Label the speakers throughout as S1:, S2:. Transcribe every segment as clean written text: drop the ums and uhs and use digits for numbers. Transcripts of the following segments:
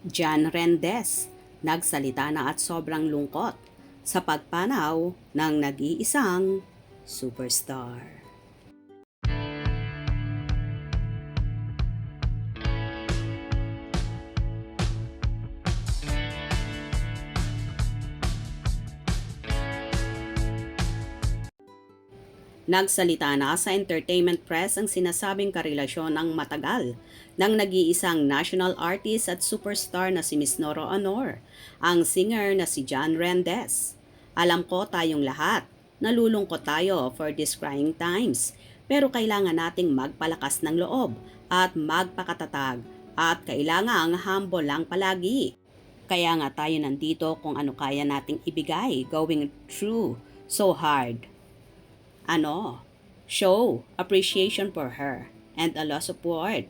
S1: Jan Rendez, nagsalita na at sobrang lungkot sa pagpanaw ng nag-iisang superstar. Nagsalita na sa entertainment press ang sinasabing karelasyon ng matagal ng nag-iisang national artist at superstar na si Miss Nora Honor, ang singer na si Jan Rendez. Alam ko tayong lahat, nalulungkot tayo for these crying times, pero kailangan nating magpalakas ng loob at magpakatatag at kailangang humble lang palagi. Kaya nga tayo nandito kung ano kaya nating ibigay going through so hard. Show appreciation for her and a lot of support.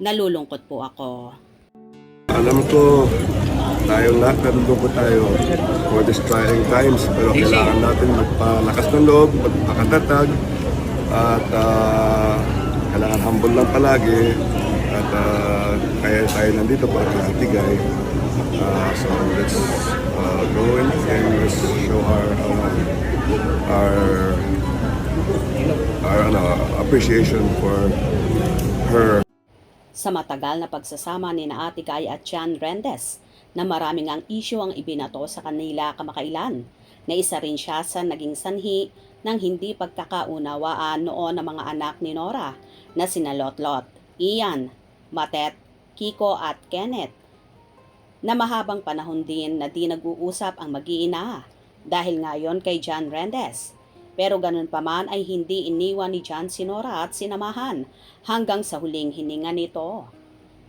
S1: Nalulungkot po ako.
S2: Alam ko, tayong lahat nalulungkot tayo for these trying times, pero kailangan natin magpalakas ng loob, magpakatatag, at kailangan humble lang palagi, at kaya tayo nandito para magbigay. So let's go in and let's show our appreciation for her.
S1: Sa matagal na pagsasama ni na Ate Guy at Jan Rendez, na maraming ang issue ang ibinato sa kanila kamakailan, na isa rin siya sa naging sanhi ng hindi pagkakaunawaan noon ng mga anak ni Nora na sina Lotlot, Ian, Matet, Kiko at Kenneth, na mahabang panahon din na di nag-uusap ang mag-iina dahil ngayon kay Jan Rendez. Pero ganun pa man ay hindi iniwan ni Jan si Nora at sinamahan hanggang sa huling hininga nito.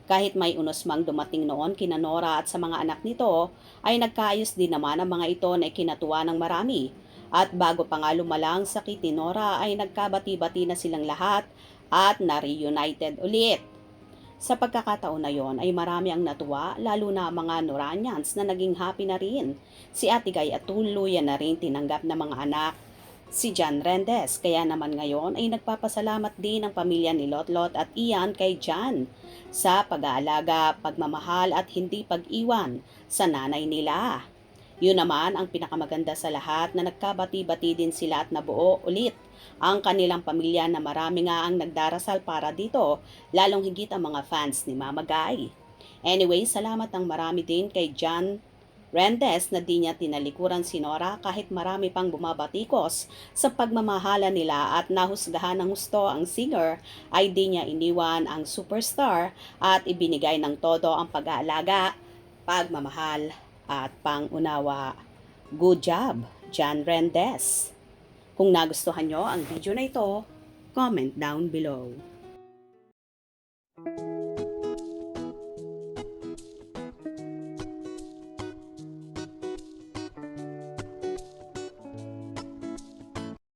S1: Kahit may unos mang dumating noon kina Nora at sa mga anak nito, ay nagkaayos din naman ang mga ito na ikinatuwa ng marami. At bago pa nga lumalang sakit ni Nora ay nagkabati-bati na silang lahat at na-reunited ulit. Sa pagkakataon na yon ay marami ang natuwa, lalo na mga Noranians na naging happy na rin. Si Ate Guy at tuluyan na rin tinanggap ng mga anak si Jan Rendez, kaya naman ngayon ay nagpapasalamat din ang pamilya ni Lotlot at Ian kay Jan sa pag-aalaga, pagmamahal at hindi pag-iwan sa nanay nila. Yun naman ang pinakamaganda sa lahat na nagkabati-bati din sila at nabuo ulit ang kanilang pamilya na marami nga ang nagdarasal para dito, lalong higit ang mga fans ni Mama Guy. Anyway, salamat ng marami din kay Jan Rendez na di niya tinalikuran si Nora kahit marami pang bumabatikos sa pagmamahala nila at nahusgahan ng gusto ang singer ay di niya iniwan ang superstar at ibinigay ng todo ang pag-aalaga, pagmamahal at pangunawa. Good job, Jan Rendez! Kung nagustuhan nyo ang video na ito, comment down below.